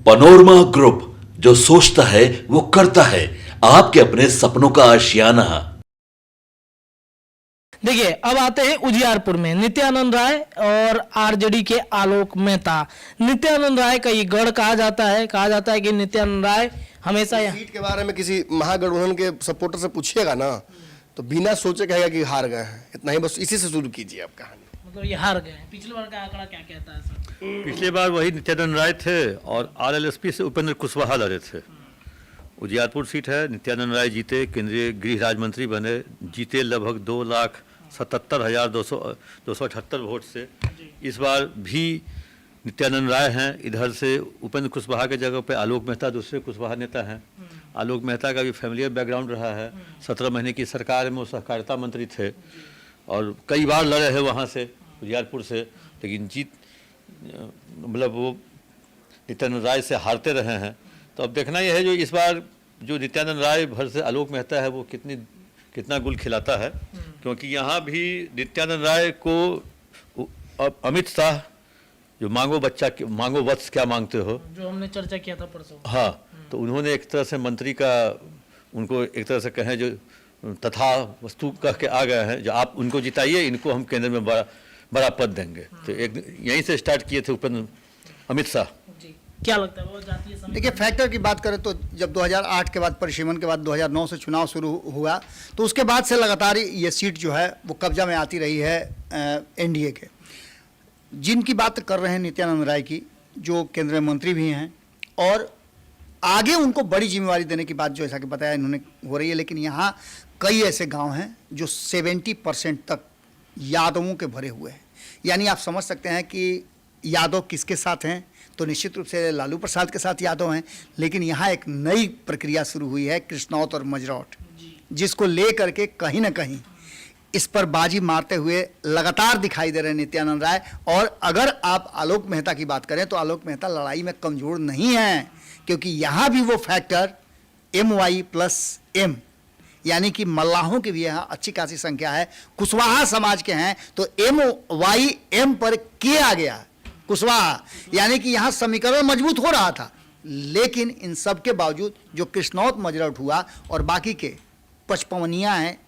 Panorama group, जो सोचता है वो करता है। आपके अपने सपनों का आशियाना। देखिए, अब आते हैं उजियारपुर में नित्यानंद राय और आरजेडी के आलोक मेहता। नित्यानंद राय का ये गढ़ कहा जाता है कि नित्यानंद राय हमेशा सीट के बारे में किसी महागठबंधन के सपोर्टर से पूछिएगा ना तो बिना सोचे कहेगा कि हार गए हैं। इतना ही, बस इसी से शुरू कीजिए आप कहानी। मतलब ये हार गए हैं। पिछले बार का आंकड़ा क्या कहता है सर? पिछले बार वही नित्यानंद राय थे और आरएलएसपी से उपेंद्र कुशवाहा लड़े थे। उजियारपुर सीट है, नित्यानंद राय जीते, केंद्रीय गृह राज्य मंत्री बने, जीते लगभग 2,77,278 वोट से। इस बार भी नित्यानंद राय हैं। इधर से उपेंद्र कुशवाहा के जगह पे आलोक मेहता दूसरे कुशवाहा नेता हैं। आलोक मेहता का भी फैमिलियर बैकग्राउंड रहा है। 17 महीने की सरकार में वो सहकारिता मंत्री थे और कई बार लड़े हैं वहाँ से, उजियारपुर से, लेकिन जीत मतलब वो नित्यानंद राय से हारते रहे हैं। तो अब देखना यह है जो इस बार जो नित्यानंद राय भर से आलोक मेहता है वो कितना गुल खिलाता है, क्योंकि यहाँ भी नित्यानंद राय को अमित शाह जो मांगो वत्स क्या मांगते हो, जो हमने चर्चा किया था परसों, हाँ, तो उन्होंने एक तरह से मंत्री का उनको एक तरह से कहें जो तथा वस्तु कह के आ गए हैं, जो आप उनको जिताइए, इनको हम केंद्र में बड़ा पद देंगे। तो एक यहीं से स्टार्ट किए थे अमित शाह जी। क्या लगता है वो जातीय समीकरण? देखिए, फैक्टर की बात करें तो जब 2008 के बाद परिसीमन के बाद 2009 से चुनाव शुरू हुआ तो उसके बाद से लगातार ये सीट जो है वो कब्जा में आती रही है एनडीए के। जिनकी बात कर रहे हैं नित्यानंद राय की, जो केंद्रीय मंत्री भी हैं और आगे उनको बड़ी जिम्मेवारी देने की बात जो ऐसा कि बताया इन्होंने हो रही है। लेकिन यहाँ कई ऐसे गांव हैं जो 70% तक यादवों के भरे हुए हैं। यानी आप समझ सकते हैं कि यादव किसके साथ हैं, तो निश्चित रूप से लालू प्रसाद के साथ यादव हैं। लेकिन यहाँ एक नई प्रक्रिया शुरू हुई है कृष्णौत और मजरौट, जिसको ले करके कहीं ना कहीं इस पर बाजी मारते हुए लगातार दिखाई दे रहे हैं नित्यानंद राय। और अगर आप आलोक मेहता की बात करें तो आलोक मेहता लड़ाई में कमज़ोर नहीं हैं, क्योंकि यहाँ भी वो फैक्टर MY+M, यानी कि मल्लाहों की भी यहाँ अच्छी खासी संख्या है। कुशवाहा समाज के हैं तो MYM पर किया गया कुशवाहा, यानी कि यहाँ समीकरण मजबूत हो रहा था। लेकिन इन सब के बावजूद जो कृष्णौत मजरौट हुआ और बाकी के पचपवनिया हैं,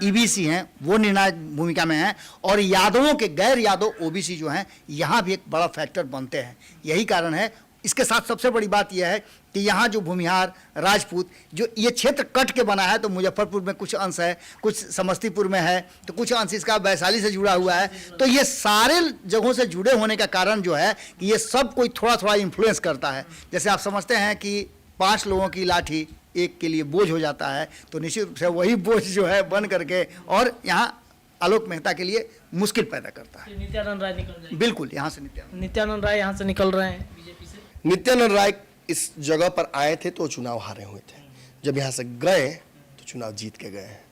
ईबीसी हैं, वो निर्णायक भूमिका में हैं और यादवों के गैर यादव ओबीसी जो हैं यहाँ भी एक बड़ा फैक्टर बनते हैं। यही कारण है। इसके साथ सबसे बड़ी बात यह है कि यहाँ जो भूमिहार राजपूत जो ये क्षेत्र कट के बना है, तो मुजफ्फरपुर में कुछ अंश है, कुछ समस्तीपुर में है, तो कुछ अंश इसका वैशाली से जुड़ा हुआ है। तो ये सारे जगहों से जुड़े होने का कारण जो है कि ये सब कोई थोड़ा थोड़ा इन्फ्लुएंस करता है। जैसे आप समझते हैं कि 5 लोगों की लाठी एक के लिए बोझ हो जाता है, तो निश्चित रूप से वही बोझ जो है बन करके और यहाँ आलोक मेहता के लिए मुश्किल पैदा करता है। नित्यानंद राय निकल जाएंगे। बिल्कुल, यहाँ से नित्यानंद राय यहाँ से निकल रहे हैं बीजेपी से। नित्यानंद राय इस जगह पर आए थे तो चुनाव हारे हुए थे, जब यहाँ से गए तो चुनाव जीत के गए हैं।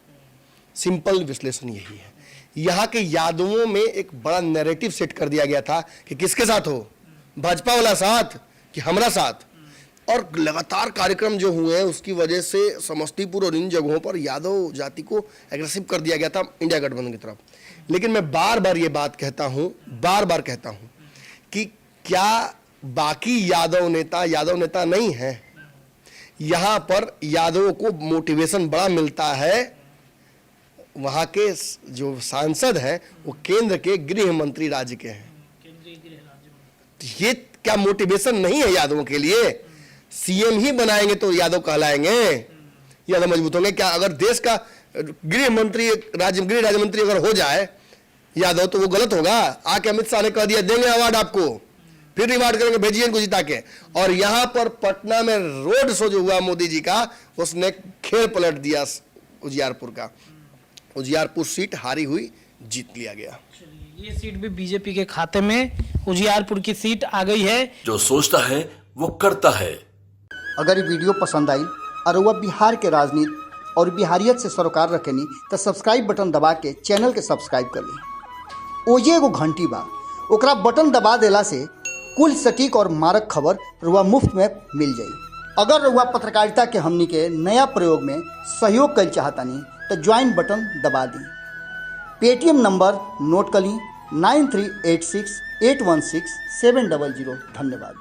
सिंपल विश्लेषण यही है। यहाँ के यादवों में एक बड़ा नैरेटिव सेट कर दिया गया था कि किसके साथ हो, भाजपा वाला साथ कि हमारा साथ। और लगातार कार्यक्रम जो हुए हैं उसकी वजह से समस्तीपुर और इन जगहों पर यादव जाति को एग्रेसिव कर दिया गया था इंडिया गठबंधन की तरफ। लेकिन मैं बार बार ये बात कहता हूँ कि क्या बाकी यादव नेता नहीं है। यहाँ पर यादवों को मोटिवेशन बड़ा मिलता है। वहाँ के जो सांसद हैं वो केंद्र के गृह मंत्री राज्य के हैं। ये क्या मोटिवेशन नहीं है यादवों के लिए? सीएम ही बनाएंगे तो यादव कहलाएंगे, यादव मजबूत होंगे क्या? अगर देश का गृह राज्य मंत्री अगर हो जाए यादव तो वो गलत होगा। आके अमित शाह ने कह दिया देंगे अवार्ड आपको, फिर रिवार्ड करेंगे, भेजिए इनको जिता के। और यहाँ पर पटना में रोड शो जो हुआ मोदी जी का, उसने खेल पलट दिया उजियारपुर का। उजियारपुर सीट हारी हुई, जीत लिया गया। ये सीट भी बीजेपी के खाते में, उजियारपुर की सीट आ गई है। जो सोचता है वो करता है। अगर ये वीडियो पसंद आई और वह बिहार के राजनीति और बिहारियत से सरोकार रखेनी तो सब्सक्राइब बटन दबा के चैनल के सब्सक्राइब कर ली। ओजे एगो घंटी बा, ओकरा बटन दबा देला से कुल सटीक और मारक खबर रुआ मुफ्त में मिल जाई। अगर रुआ पत्रकारिता के हमनी के नया प्रयोग में सहयोग कर चाहतानी तो ज्वाइन बटन दबा दी। पेटीएम नंबर नोट कर ली 9386816700। धन्यवाद।